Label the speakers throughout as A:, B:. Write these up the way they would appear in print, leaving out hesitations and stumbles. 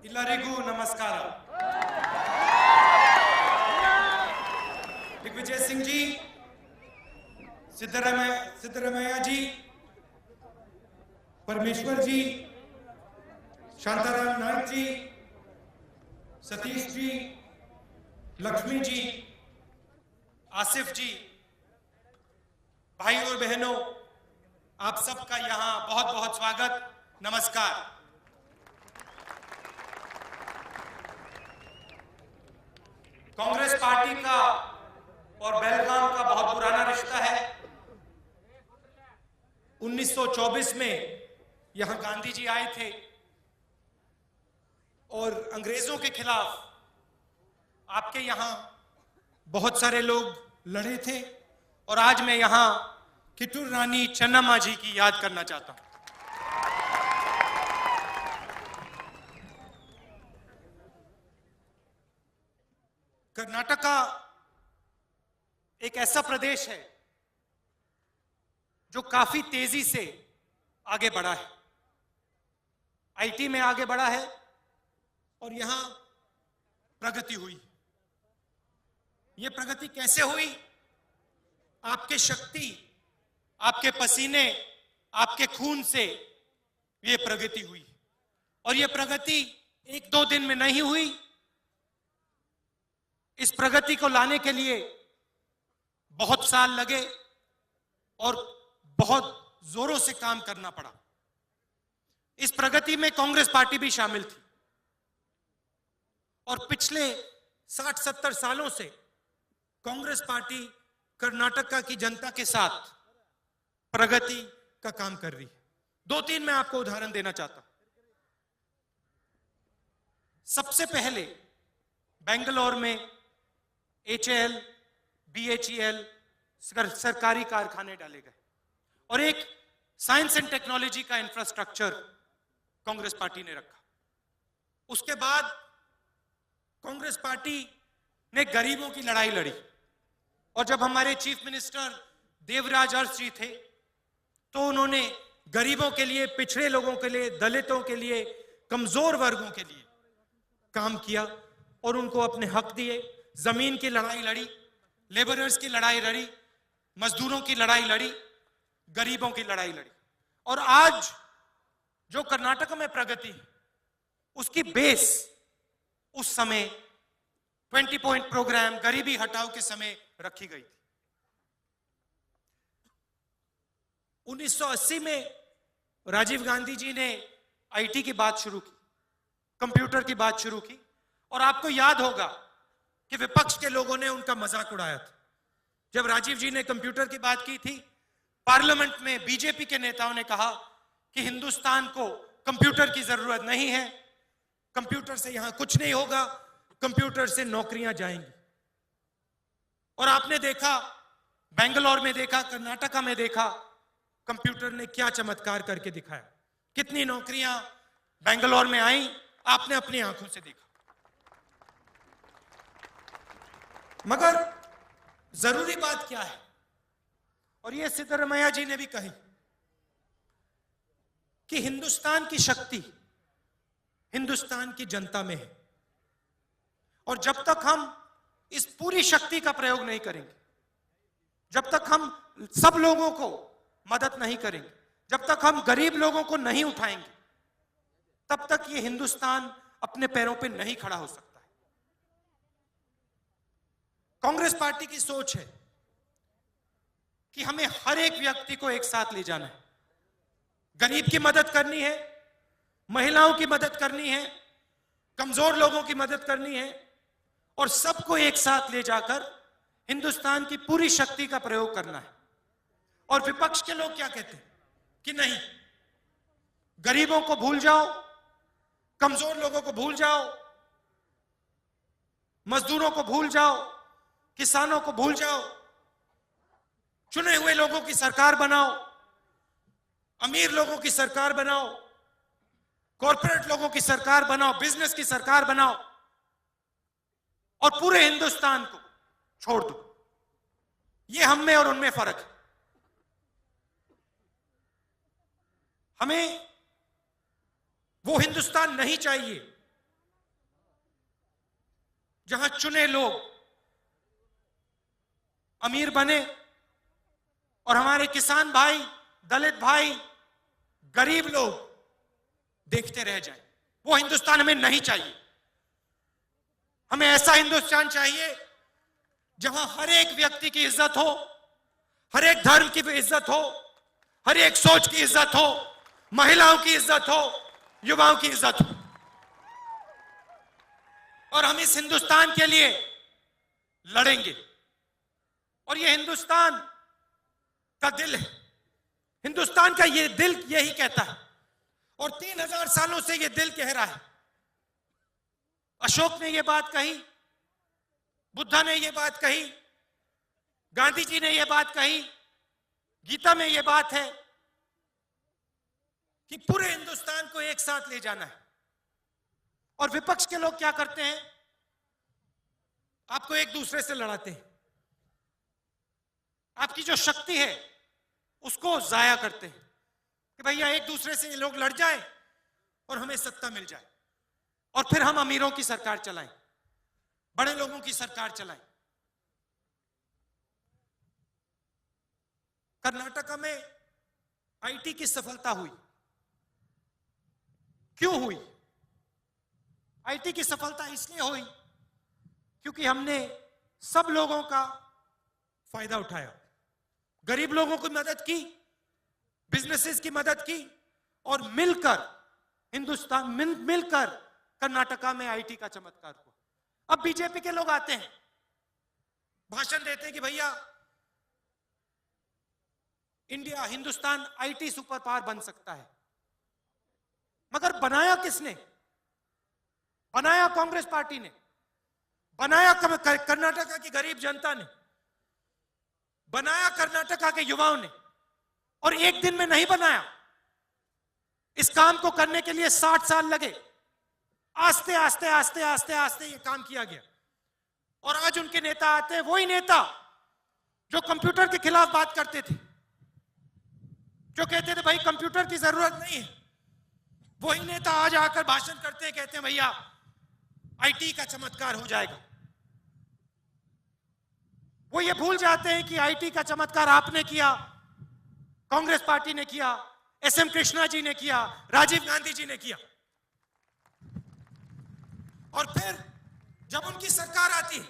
A: ಎಲ್ಲರಿಗೂ ನಮಸ್ಕಾರ. दिग्विजय सिंह जी, सिद्धरामैया जी, परमेश्वर जी, शांताराम नायक जी, सतीश जी, लक्ष्मी जी, आसिफ जी, भाई और बहनों, आप सबका यहां बहुत बहुत स्वागत, नमस्कार. कांग्रेस पार्टी का और बेलगाम का बहुत पुराना रिश्ता है. 1924 में यहां गांधी जी आए थे और अंग्रेजों के खिलाफ आपके यहां बहुत सारे लोग लड़े थे. और आज मैं यहां कित्तूर रानी चेन्नम्मा जी की याद करना चाहता हूं. कर्नाटका एक ऐसा प्रदेश है जो काफी तेजी से आगे बढ़ा है. आईटी में आगे बढ़ा है और यहां प्रगति हुई. यह प्रगति कैसे हुई? आपके शक्ति, आपके पसीने, आपके खून से यह प्रगति हुई. और यह प्रगति एक दो दिन में नहीं हुई. इस प्रगति को लाने के लिए बहुत साल लगे और बहुत जोरों से काम करना पड़ा. इस प्रगति में कांग्रेस पार्टी भी शामिल थी और पिछले 60-70 सालों से कांग्रेस पार्टी कर्नाटका की जनता के साथ प्रगति का काम कर रही है. 2-3 मैं आपको उदाहरण देना चाहता हूं. सबसे पहले बेंगलोर में HAL, BHEL सरकारी कारखाने डाले गए और एक साइंस एंड टेक्नोलॉजी का इंफ्रास्ट्रक्चर कांग्रेस पार्टी ने रखा. उसके बाद कांग्रेस पार्टी ने गरीबों की लड़ाई लड़ी और जब हमारे चीफ मिनिस्टर देवराज अरस जी थे तो उन्होंने गरीबों के लिए, पिछड़े लोगों के लिए, दलितों के लिए, कमजोर वर्गों के लिए काम किया और उनको अपने हक दिए. जमीन की लड़ाई लड़ी, लेबरर्स की लड़ाई लड़ी, मजदूरों की लड़ाई लड़ी, गरीबों की लड़ाई लड़ी. और आज जो कर्नाटक में प्रगति है उसकी बेस उस समय 20 पॉइंट प्रोग्राम, गरीबी हटाओ के समय रखी गई थी. 1980 में राजीव गांधी जी ने आईटी की बात शुरू की, कंप्यूटर की बात शुरू की. और आपको याद होगा कि विपक्ष के लोगों ने उनका मजाक उड़ाया था. जब राजीव जी ने कंप्यूटर की बात की थी, पार्लियामेंट में बीजेपी के नेताओं ने कहा कि हिंदुस्तान को कंप्यूटर की जरूरत नहीं है, कंप्यूटर से यहां कुछ नहीं होगा, कंप्यूटर से नौकरियां जाएंगी. और आपने देखा, बेंगलोर में देखा, कर्नाटका में देखा, कंप्यूटर ने क्या चमत्कार करके दिखाया. कितनी नौकरियां बेंगलोर में आई, आपने अपनी आंखों से देखा. मगर जरूरी बात क्या है, और यह सिद्धरामैया जी ने भी कही, कि हिंदुस्तान की शक्ति हिंदुस्तान की जनता में है. और जब तक हम इस पूरी शक्ति का प्रयोग नहीं करेंगे, जब तक हम सब लोगों को मदद नहीं करेंगे, जब तक हम गरीब लोगों को नहीं उठाएंगे, तब तक ये हिंदुस्तान अपने पैरों पे नहीं खड़ा हो सकता है. कांग्रेस पार्टी की सोच है कि हमें हर एक व्यक्ति को एक साथ ले जाना है. गरीब की मदद करनी है, महिलाओं की मदद करनी है, कमजोर लोगों की मदद करनी है, और सबको एक साथ ले जाकर हिंदुस्तान की पूरी शक्ति का प्रयोग करना है. और विपक्ष के लोग क्या कहते हैं कि नहीं, गरीबों को भूल जाओ, कमजोर लोगों को भूल जाओ, मजदूरों को भूल जाओ, किसानों को भूल जाओ, चुने हुए लोगों की सरकार बनाओ, अमीर लोगों की सरकार बनाओ, कॉर्पोरेट लोगों की सरकार बनाओ, बिजनेस की सरकार बनाओ और पूरे हिंदुस्तान को छोड़ दो। ये हम में और उनमें फर्क है। हमें वो हिंदुस्तान नहीं चाहिए जहां चुने लोग अमीर बने और हमारे किसान भाई, दलित भाई, गरीब लोग देखते रह जाएं। वो हिंदुस्तान हमें नहीं चाहिए। हमें ऐसा हिंदुस्तान चाहिए जहां हर एक व्यक्ति की इज्जत हो, हर एक धर्म की भी इज्जत हो, हर एक सोच की इज्जत हो, महिलाओं की इज्जत हो, युवाओं की इज्जत हो। और हम इस हिंदुस्तान के लिए लड़ेंगे। और ये हिंदुस्तान का दिल है। हिंदुस्तान का ये दिल यही कहता है और 3000 सालों से ये दिल कह रहा है। अशोक ने ये बात कही, बुद्धा ने ये बात कही, गांधी जी ने ये बात कही, गीता में ये बात है कि पूरे हिंदुस्तान को एक साथ ले जाना है। और विपक्ष के लोग क्या करते हैं? आपको एक दूसरे से लड़ाते हैं, आपकी जो शक्ति है उसको जाया करते हैं कि भैया एक दूसरे से ये लोग लड़ जाए और हमें सत्ता मिल जाए और फिर हम अमीरों की सरकार चलाएं, बड़े लोगों की सरकार चलाएं। कर्नाटका में आईटी की सफलता हुई। क्यों हुई? आईटी की सफलता इसलिए हुई क्योंकि हमने सब लोगों का फायदा उठाया, गरीब लोगों की मदद की, बिजनेसेस की मदद की और मिलकर मिलकर कर्नाटका में आईटी का चमत्कार हुआ। अब बीजेपी के लोग आते हैं, भाषण देते हैं कि भैया India, Hindustan IT super power बन सकता है। मगर बनाया किसने? बनाया कांग्रेस पार्टी ने, बनाया कर्नाटका की गरीब जनता ने, बनाया कर्नाटका के युवाओं ने। और एक दिन में नहीं बनाया, इस काम को करने के लिए 60 साल लगे। आस्ते आस्ते आस्ते आस्ते आस्ते ये काम किया गया। और आज उनके नेता आते हैं, वही नेता जो कंप्यूटर के खिलाफ बात करते थे, जो कहते थे भाई कंप्यूटर की जरूरत नहीं है, वही नेता आज आकर भाषण करते हैं, कहते हैं भैया आईटी का चमत्कार हो जाएगा। वो ये भूल जाते हैं कि आईटी का चमत्कार आपने किया, कांग्रेस पार्टी ने किया, एसएम कृष्णा जी ने किया, राजीव गांधी जी ने किया। और फिर जब उनकी सरकार आती है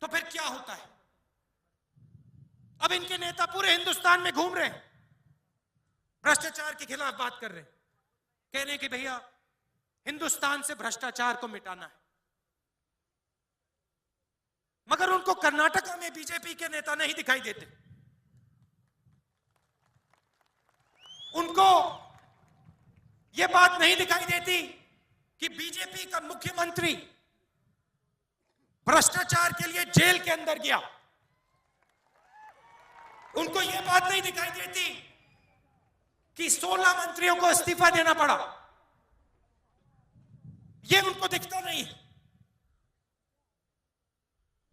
A: तो फिर क्या होता है? अब इनके नेता पूरे हिंदुस्तान में घूम रहे हैं, भ्रष्टाचार के खिलाफ बात कर रहे हैं, कह रहे हैं कि भैया हिंदुस्तान से भ्रष्टाचार को मिटाना है। मगर उनको कर्नाटका में बीजेपी के नेता नहीं दिखाई देते। उनको यह बात नहीं दिखाई देती कि बीजेपी का मुख्यमंत्री भ्रष्टाचार के लिए जेल के अंदर गया। उनको यह बात नहीं दिखाई देती कि 16 मंत्रियों को इस्तीफा देना पड़ा। यह उनको दिखता नहीं है।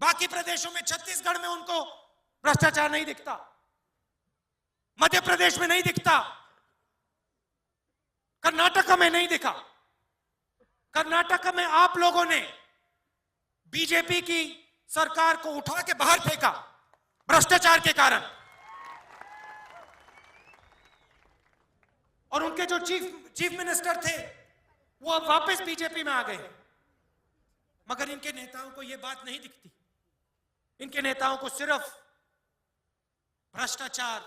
A: बाकी प्रदेशों में, छत्तीसगढ़ में उनको भ्रष्टाचार नहीं दिखता, मध्य प्रदेश में नहीं दिखता, कर्नाटका में नहीं दिखा। कर्नाटका में आप लोगों ने बीजेपी की सरकार को उठा के बाहर फेंका भ्रष्टाचार के कारण। और उनके जो चीफ मिनिस्टर थे वो अब वापस बीजेपी में आ गए। मगर इनके नेताओं को यह बात नहीं दिखती। इनके नेताओं को सिर्फ भ्रष्टाचार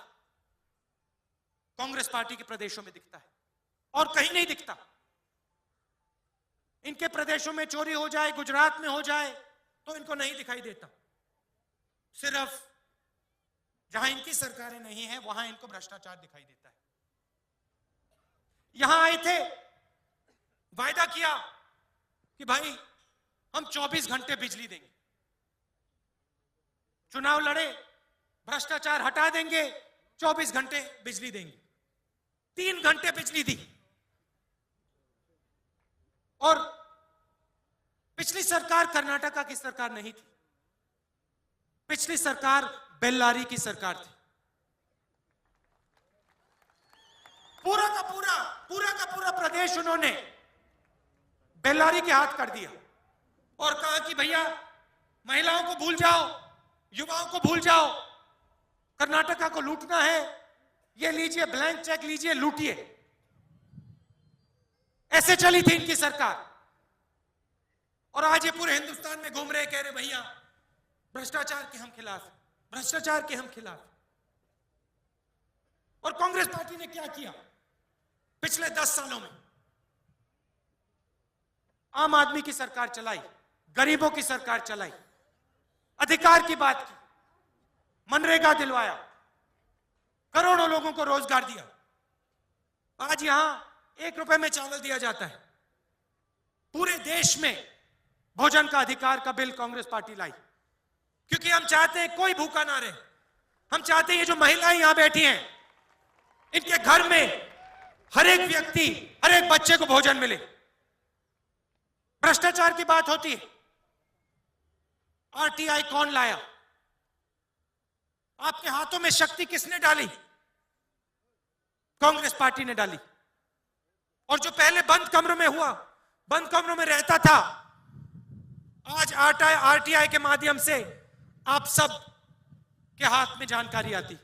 A: कांग्रेस पार्टी के प्रदेशों में दिखता है और कहीं नहीं दिखता। इनके प्रदेशों में चोरी हो जाए, गुजरात में हो जाए, तो इनको नहीं दिखाई देता। सिर्फ जहां इनकी सरकारें नहीं है वहां इनको भ्रष्टाचार दिखाई देता है। यहां आए थे, वायदा किया कि भाई हम 24 घंटे बिजली देंगे। चुनाव लड़े, भ्रष्टाचार हटा देंगे, 24 घंटे बिजली देंगे। 3 घंटे बिजली दी। और पिछली सरकार कर्नाटका की सरकार नहीं थी, पिछली सरकार बेल्लारी की सरकार थी। पूरा का पूरा प्रदेश उन्होंने बेल्लारी के हाथ कर दिया और कहा कि भैया महिलाओं को भूल जाओ, युवाओं को भूल जाओ, कर्नाटका को लूटना है, ये लीजिए ब्लैंक चेक लीजिए, लूटिए। ऐसे चली थी इनकी सरकार। और आज ये पूरे हिंदुस्तान में घूम रहे, कह रहे भैया भ्रष्टाचार के हम खिलाफ, भ्रष्टाचार के हम खिलाफ। और कांग्रेस पार्टी ने क्या किया पिछले 10 सालों में? आम आदमी की सरकार चलाई, गरीबों की सरकार चलाई, अधिकार की बात की, मनरेगा दिलवाया, करोड़ों लोगों को रोजगार दिया। आज यहां 1 रुपए में चावल दिया जाता है। पूरे देश में भोजन का अधिकार का बिल कांग्रेस पार्टी लाई, क्योंकि हम चाहते हैं कोई भूखा ना रहे। हम चाहते हैं ये जो महिलाएं यहां बैठी हैं, इनके घर में हर एक व्यक्ति, हर एक बच्चे को भोजन मिले। भ्रष्टाचार की बात होती है, आरटीआई कौन लाया? आपके हाथों में शक्ति किसने डाली? कांग्रेस पार्टी ने डाली। और जो पहले बंद कमरों में हुआ, बंद कमरों में रहता था, आज आरटीआई के माध्यम से आप सब के हाथ में जानकारी आती।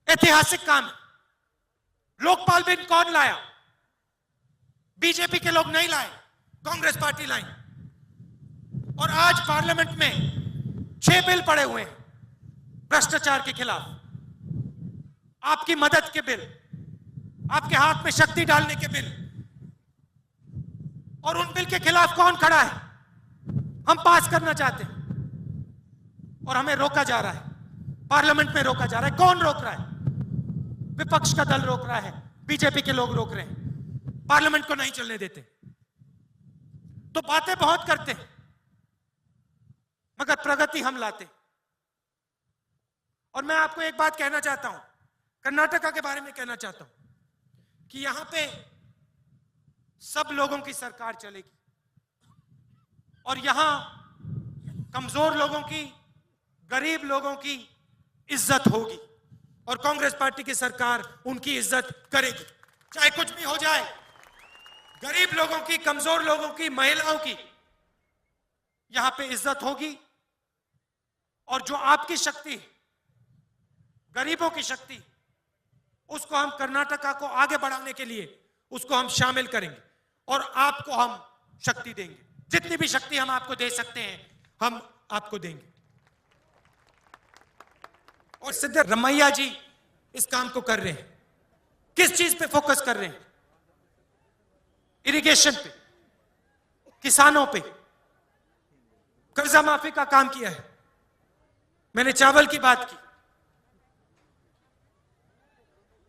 A: ऐतिहासिक काम। लोकपाल बिल कौन लाया? बीजेपी के लोग नहीं लाए, कांग्रेस पार्टी लाई। और आज पार्लियामेंट में 6 बिल पड़े हुए हैं भ्रष्टाचार के खिलाफ। आपकी मदद के बिल, आपके हाथ में शक्ति डालने के बिल। और उन बिल के खिलाफ कौन खड़ा है? हम पास करना चाहते हैं और हमें रोका जा रहा है, पार्लियामेंट में रोका जा रहा है। कौन रोक रहा है? विपक्ष का दल रोक रहा है, बीजेपी के लोग रोक रहे हैं, पार्लियामेंट को नहीं चलने देते। तो बातें बहुत करते हैं मगर प्रगति हम लाते। और मैं आपको एक बात कहना चाहता हूं, कर्नाटका के बारे में कहना चाहता हूं कि यहां पे सब लोगों की सरकार चलेगी और यहां कमजोर लोगों की, गरीब लोगों की इज्जत होगी और कांग्रेस पार्टी की सरकार उनकी इज्जत करेगी। चाहे कुछ भी हो जाए, गरीब लोगों की, कमजोर लोगों की, महिलाओं की यहां पे इज्जत होगी। और जो आपकी शक्ति है, गरीबों की शक्ति, उसको हम कर्नाटका को आगे बढ़ाने के लिए उसको हम शामिल करेंगे और आपको हम शक्ति देंगे। जितनी भी शक्ति हम आपको दे सकते हैं हम आपको देंगे। और सिद्धरमैया जी इस काम को कर रहे हैं। किस चीज पे फोकस कर रहे हैं? इरिगेशन पे, किसानों पे, कर्जा माफी का काम किया है। मैंने चावल की बात की।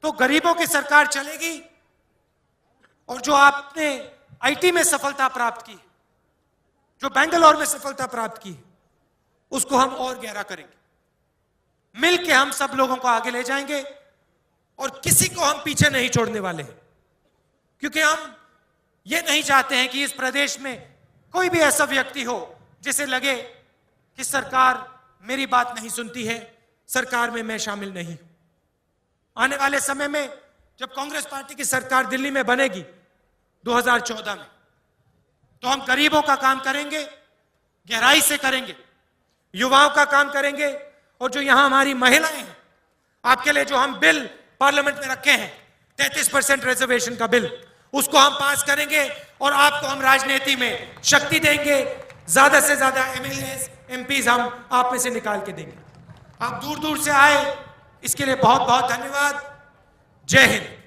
A: तो गरीबों की सरकार चलेगी और जो आपने आईटी में सफलता प्राप्त की, जो बेंगलोर में सफलता प्राप्त की, उसको हम और गहरा करेंगे। मिलके हम सब लोगों को आगे ले जाएंगे और किसी को हम पीछे नहीं छोड़ने वाले हैं, क्योंकि हम ये नहीं चाहते हैं कि इस प्रदेश में कोई भी ऐसा व्यक्ति हो जिसे लगे कि सरकार मेरी बात नहीं सुनती है, सरकार में मैं शामिल नहीं हूं। आने वाले समय में जब कांग्रेस पार्टी की सरकार दिल्ली में बनेगी 2014 में, तो हम गरीबों का काम करेंगे, गहराई से करेंगे, युवाओं का काम करेंगे। और जो यहां हमारी महिलाएं हैं, आपके लिए जो हम बिल पार्लियामेंट में रखे हैं 33% रिजर्वेशन का बिल, उसको हम पास करेंगे और आपको हम राजनीति में शक्ति देंगे। ज्यादा से ज्यादा एमएलए एमपीज हम आप में से निकाल के देंगे। आप दूर दूर से आए, इसके लिए बहुत बहुत धन्यवाद। जय हिंद।